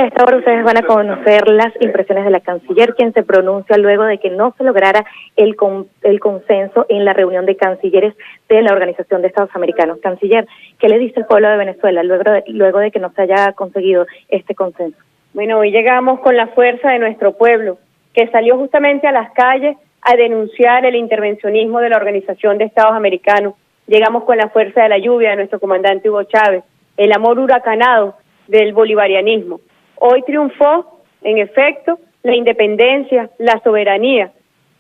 A esta hora ustedes van a conocer las impresiones de la canciller, quien se pronuncia luego de que no se lograra el consenso en la reunión de cancilleres de la Organización de Estados Americanos. Canciller, ¿qué le dice el pueblo de Venezuela luego de que no se haya conseguido este consenso? Bueno, hoy llegamos con la fuerza de nuestro pueblo, que salió justamente a las calles a denunciar el intervencionismo de la Organización de Estados Americanos. Llegamos con la fuerza de la lluvia de nuestro comandante Hugo Chávez, el amor huracanado del bolivarianismo. Hoy triunfó, en efecto, la independencia, la soberanía.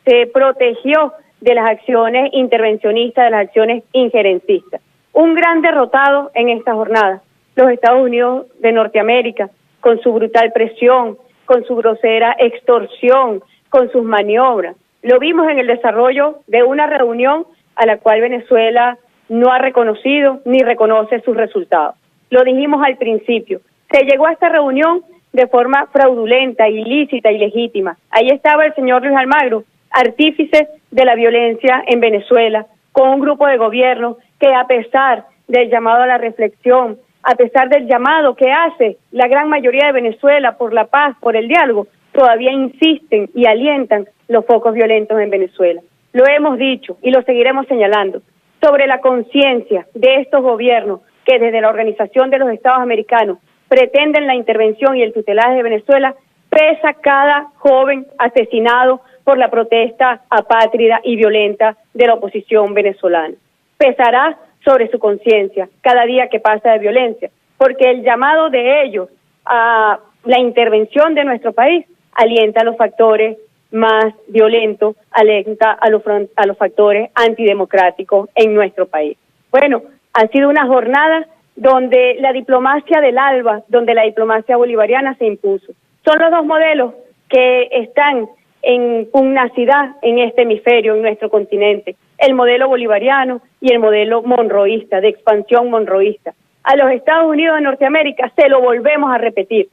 Se protegió de las acciones intervencionistas, de las acciones injerencistas. Un gran derrotado en esta jornada, los Estados Unidos de Norteamérica, con su brutal presión, con su grosera extorsión, con sus maniobras. Lo vimos en el desarrollo de una reunión a la cual Venezuela no ha reconocido ni reconoce sus resultados. Lo dijimos al principio. Se llegó a esta reunión de forma fraudulenta, ilícita, ilegítima. Ahí estaba el señor Luis Almagro, artífice de la violencia en Venezuela, con un grupo de gobierno que, a pesar del llamado a la reflexión, a pesar del llamado que hace la gran mayoría de Venezuela por la paz, por el diálogo, todavía insisten y alientan los focos violentos en Venezuela. Lo hemos dicho y lo seguiremos señalando. Sobre la conciencia de estos gobiernos que desde la Organización de los Estados Americanos pretenden la intervención y el tutelaje de Venezuela, pesa cada joven asesinado por la protesta apátrida y violenta de la oposición venezolana. Pesará sobre su conciencia cada día que pasa de violencia, porque el llamado de ellos a la intervención de nuestro país alienta a los factores más violentos, alienta a los factores antidemocráticos en nuestro país. Bueno, ha sido una jornada donde la diplomacia del ALBA, donde la diplomacia bolivariana se impuso. Son los dos modelos que están en pugnacidad en este hemisferio, en nuestro continente, el modelo bolivariano y el modelo monroísta, de expansión monroísta. A los Estados Unidos de Norteamérica se lo volvemos a repetir.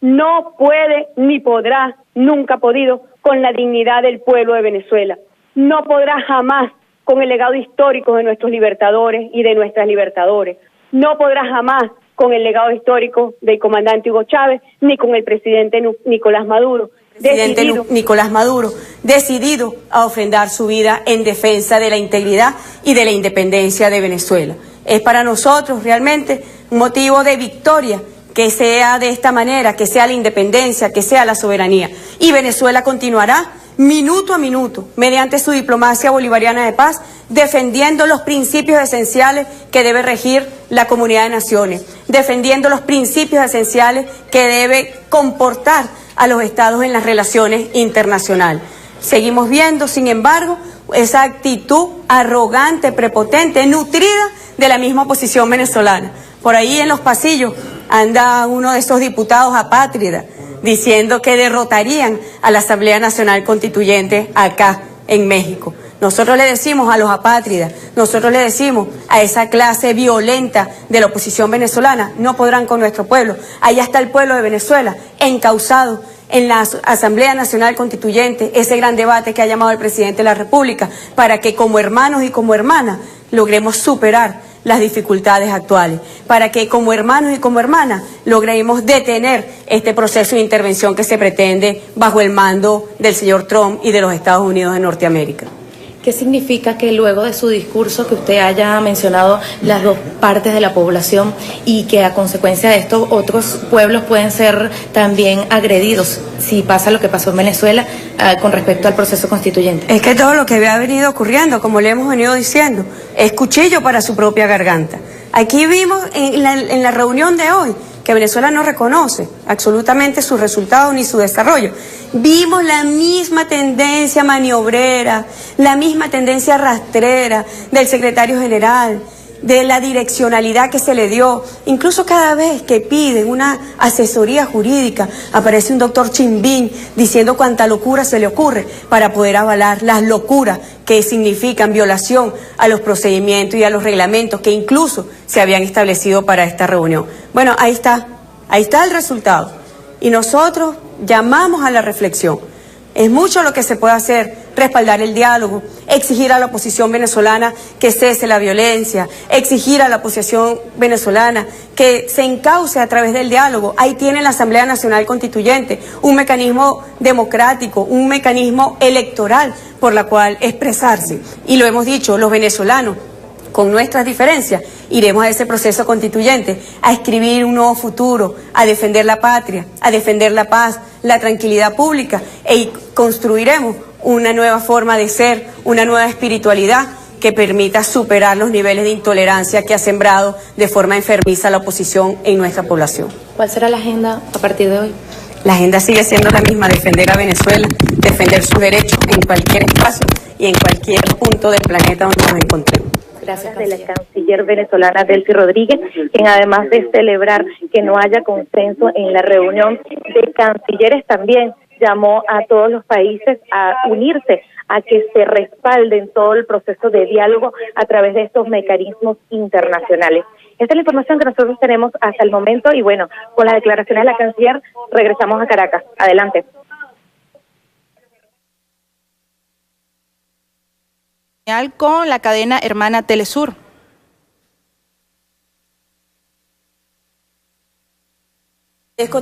No puede ni podrá, nunca ha podido, con la dignidad del pueblo de Venezuela. No podrá jamás con el legado histórico de nuestros libertadores y de nuestras libertadores. No podrá jamás con el legado histórico del comandante Hugo Chávez, ni con el presidente Nicolás Maduro. Nicolás Maduro, decidido a ofrendar su vida en defensa de la integridad y de la independencia de Venezuela. Es para nosotros realmente un motivo de victoria que sea de esta manera, que sea la independencia, que sea la soberanía. Y Venezuela continuará minuto a minuto, mediante su diplomacia bolivariana de paz, defendiendo los principios esenciales que debe regir la comunidad de naciones, defendiendo los principios esenciales que debe comportar a los estados en las relaciones internacionales. Seguimos viendo, sin embargo, esa actitud arrogante, prepotente, nutrida de la misma oposición venezolana. Por ahí en los pasillos anda uno de esos diputados apátridas diciendo que derrotarían a la Asamblea Nacional Constituyente acá en México. Nosotros le decimos a los apátridas, nosotros le decimos a esa clase violenta de la oposición venezolana, no podrán con nuestro pueblo. Allá está el pueblo de Venezuela, encauzado en la Asamblea Nacional Constituyente, ese gran debate que ha llamado el presidente de la República, para que como hermanos y como hermanas logremos superar las dificultades actuales, para que como hermanos y como hermanas logremos detener este proceso de intervención que se pretende bajo el mando del señor Trump y de los Estados Unidos de Norteamérica. ¿Qué significa que luego de su discurso que usted haya mencionado las dos partes de la población y que a consecuencia de esto otros pueblos pueden ser también agredidos si pasa lo que pasó en Venezuela con respecto al proceso constituyente? Es que todo lo que había venido ocurriendo, como le hemos venido diciendo, es cuchillo para su propia garganta. Aquí vimos en la reunión de hoy que Venezuela no reconoce absolutamente sus resultados ni su desarrollo. Vimos la misma tendencia maniobrera, la misma tendencia rastrera del secretario general, de la direccionalidad que se le dio. Incluso cada vez que piden una asesoría jurídica, aparece un doctor Chimbín diciendo cuánta locura se le ocurre para poder avalar las locuras que significan violación a los procedimientos y a los reglamentos que incluso se habían establecido para esta reunión. Bueno, ahí está el resultado. Y nosotros llamamos a la reflexión. Es mucho lo que se puede hacer: respaldar el diálogo, exigir a la oposición venezolana que cese la violencia, exigir a la oposición venezolana que se encauce a través del diálogo. Ahí tiene la Asamblea Nacional Constituyente, un mecanismo democrático, un mecanismo electoral por la cual expresarse. Y lo hemos dicho, los venezolanos, con nuestras diferencias, iremos a ese proceso constituyente, a escribir un nuevo futuro, a defender la patria, a defender la paz, la tranquilidad pública, e construiremos una nueva forma de ser, una nueva espiritualidad que permita superar los niveles de intolerancia que ha sembrado de forma enfermiza la oposición en nuestra población. ¿Cuál será la agenda a partir de hoy? La agenda sigue siendo la misma: defender a Venezuela, defender sus derechos en cualquier espacio y en cualquier punto del planeta donde nos encontremos. Gracias. De la canciller venezolana Delcy Rodríguez, quien además de celebrar que no haya consenso en la reunión de cancilleres, también llamó a todos los países a unirse, a que se respalden todo el proceso de diálogo a través de estos mecanismos internacionales. Esta es la información que nosotros tenemos hasta el momento y bueno, con las declaraciones de la canciller regresamos a Caracas. Adelante. Con la cadena hermana Telesur.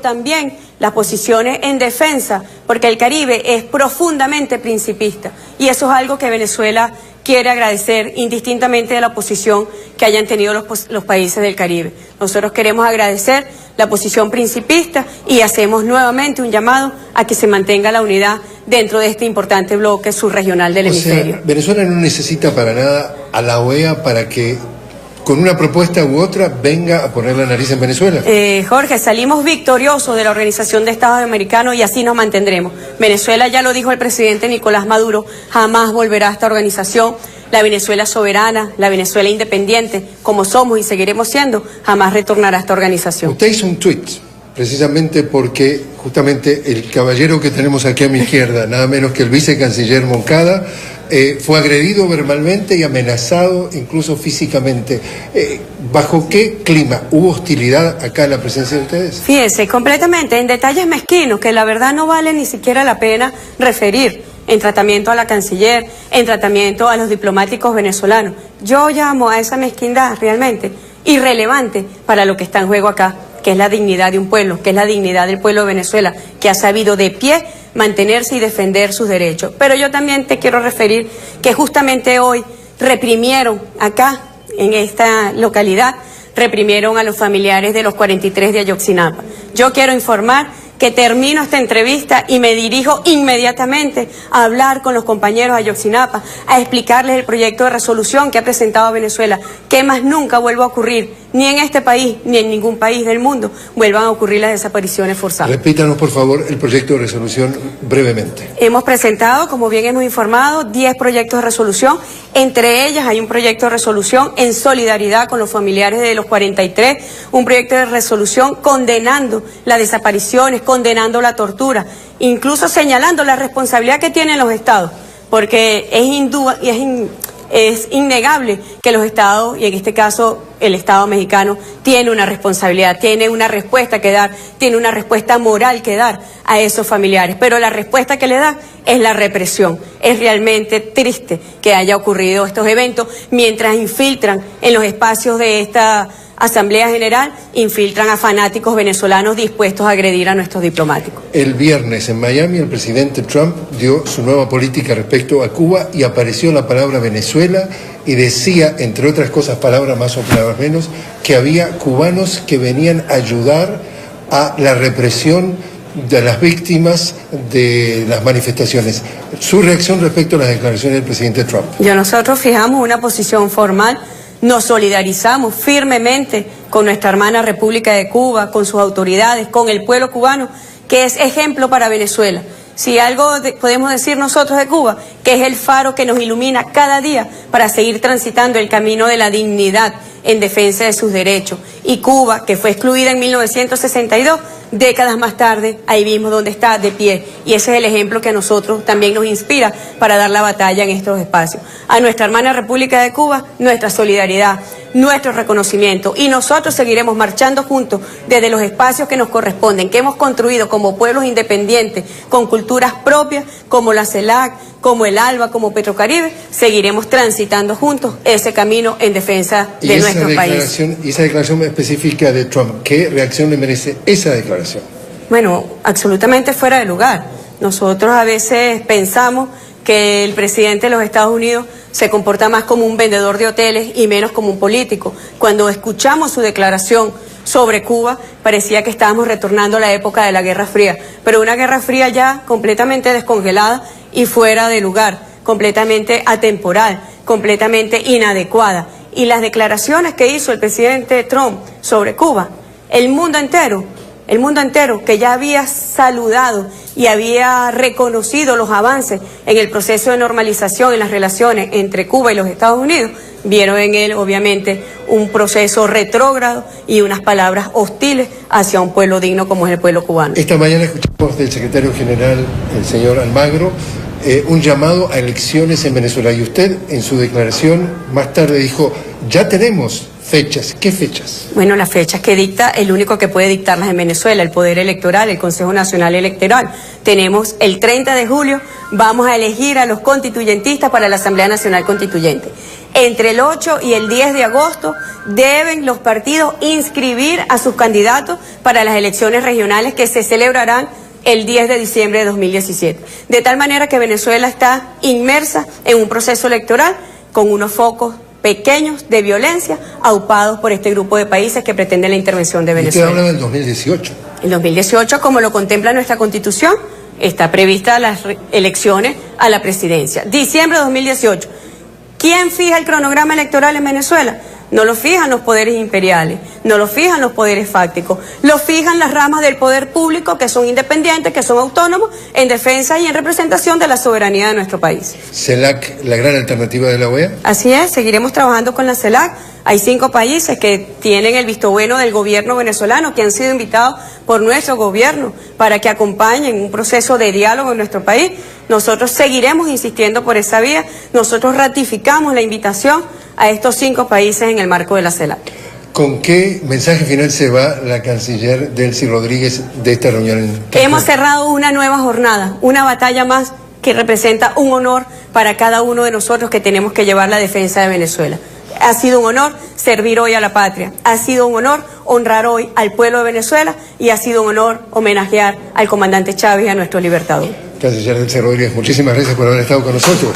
También las posiciones en defensa, porque el Caribe es profundamente principista y eso es algo que Venezuela quiere agradecer indistintamente de la posición que hayan tenido los países del Caribe. Nosotros queremos agradecer la posición principista y hacemos nuevamente un llamado a que se mantenga la unidad dentro de este importante bloque subregional del hemisferio. Venezuela no necesita para nada a la OEA para que con una propuesta u otra venga a poner la nariz en Venezuela. Jorge, salimos victoriosos de la Organización de Estados Americanos y así nos mantendremos. Venezuela, ya lo dijo el presidente Nicolás Maduro, jamás volverá a esta organización. La Venezuela soberana, la Venezuela independiente, como somos y seguiremos siendo, jamás retornará a esta organización. Usted hizo un tuit, precisamente porque justamente el caballero que tenemos aquí a mi izquierda, nada menos que el vicecanciller Moncada, fue agredido verbalmente y amenazado incluso físicamente. ¿Bajo qué clima? ¿Hubo hostilidad acá en la presencia de ustedes? Fíjese, completamente, en detalles mezquinos que la verdad no vale ni siquiera la pena referir, en tratamiento a la canciller, en tratamiento a los diplomáticos venezolanos. Yo llamo a esa mezquindad realmente irrelevante para lo que está en juego acá, que es la dignidad de un pueblo, que es la dignidad del pueblo de Venezuela, que ha sabido de pie mantenerse y defender sus derechos. Pero yo también te quiero referir que justamente hoy reprimieron acá, en esta localidad, reprimieron a los familiares de los 43 de Ayotzinapa. Yo quiero informar que termino esta entrevista y me dirijo inmediatamente a hablar con los compañeros de Ayotzinapa, a explicarles el proyecto de resolución que ha presentado Venezuela, que más nunca vuelva a ocurrir, ni en este país, ni en ningún país del mundo, vuelvan a ocurrir las desapariciones forzadas. Repítanos, por favor, el proyecto de resolución brevemente. Hemos presentado, como bien hemos informado, 10 proyectos de resolución. Entre ellas hay un proyecto de resolución en solidaridad con los familiares de los 43, un proyecto de resolución condenando las desapariciones, condenando la tortura, incluso señalando la responsabilidad que tienen los estados, porque es innegable que los estados, y en este caso el Estado mexicano, tiene una responsabilidad, tiene una respuesta que dar, tiene una respuesta moral que dar a esos familiares, pero la respuesta que le da es la represión. Es realmente triste que haya ocurrido estos eventos mientras infiltran en los espacios de esta Asamblea General, infiltran a fanáticos venezolanos dispuestos a agredir a nuestros diplomáticos. El viernes en Miami el presidente Trump dio su nueva política respecto a Cuba y apareció la palabra Venezuela y decía, entre otras cosas, palabras más o palabras menos, que había cubanos que venían a ayudar a la represión de las víctimas de las manifestaciones. Su reacción respecto a las declaraciones del presidente Trump. Nosotros fijamos una posición formal. Nos solidarizamos firmemente con nuestra hermana República de Cuba, con sus autoridades, con el pueblo cubano, que es ejemplo para Venezuela. Si algo podemos decir nosotros de Cuba, que es el faro que nos ilumina cada día para seguir transitando el camino de la dignidad, en defensa de sus derechos. Y Cuba, que fue excluida en 1962, décadas más tarde, ahí mismo donde está, de pie. Y ese es el ejemplo que a nosotros también nos inspira para dar la batalla en estos espacios. A nuestra hermana República de Cuba, nuestra solidaridad, nuestro reconocimiento. Y nosotros seguiremos marchando juntos desde los espacios que nos corresponden, que hemos construido como pueblos independientes, con culturas propias, como la CELAC, como el ALBA, como Petrocaribe. Seguiremos transitando juntos ese camino en defensa de nuestro país. Y esa declaración específica de Trump, ¿qué reacción le merece esa declaración? Bueno, absolutamente fuera de lugar. Nosotros a veces pensamos que el presidente de los Estados Unidos se comporta más como un vendedor de hoteles y menos como un político. Cuando escuchamos su declaración sobre Cuba, parecía que estábamos retornando a la época de la Guerra Fría, pero una Guerra Fría ya completamente descongelada y fuera de lugar, completamente atemporal, completamente inadecuada. Y las declaraciones que hizo el presidente Trump sobre Cuba, el mundo entero que ya había saludado y había reconocido los avances en el proceso de normalización en las relaciones entre Cuba y los Estados Unidos, vieron en él obviamente un proceso retrógrado y unas palabras hostiles hacia un pueblo digno como es el pueblo cubano. Esta mañana escuchamos del secretario general, el señor Almagro, un llamado a elecciones en Venezuela. Y usted, en su declaración, más tarde dijo, ya tenemos fechas. ¿Qué fechas? Bueno, las fechas que dicta, el único que puede dictarlas en Venezuela, el Poder Electoral, el Consejo Nacional Electoral. Tenemos el 30 de julio, vamos a elegir a los constituyentistas para la Asamblea Nacional Constituyente. Entre el 8 y el 10 de agosto deben los partidos inscribir a sus candidatos para las elecciones regionales que se celebrarán el 10 de diciembre de 2017. De tal manera que Venezuela está inmersa en un proceso electoral con unos focos pequeños de violencia aupados por este grupo de países que pretenden la intervención de Venezuela. Usted habla del 2018. El 2018, como lo contempla nuestra Constitución, está prevista las elecciones a la presidencia. Diciembre de 2018. ¿Quién fija el cronograma electoral en Venezuela? No lo fijan los poderes imperiales, no lo fijan los poderes fácticos, lo fijan las ramas del poder público que son independientes, que son autónomos, en defensa y en representación de la soberanía de nuestro país. ¿CELAC, la gran alternativa de la OEA? Así es, seguiremos trabajando con la CELAC. Hay 5 países que tienen el visto bueno del gobierno venezolano, que han sido invitados por nuestro gobierno para que acompañen un proceso de diálogo en nuestro país. Nosotros seguiremos insistiendo por esa vía. Nosotros ratificamos la invitación a estos 5 países en el marco de la CELAC. ¿Con qué mensaje final se va la canciller Delcy Rodríguez de esta reunión? Hemos cerrado una nueva jornada, una batalla más que representa un honor para cada uno de nosotros que tenemos que llevar la defensa de Venezuela. Ha sido un honor servir hoy a la patria, ha sido un honor honrar hoy al pueblo de Venezuela y ha sido un honor homenajear al comandante Chávez y a nuestro libertador. Canciller Delcy Rodríguez, muchísimas gracias por haber estado con nosotros.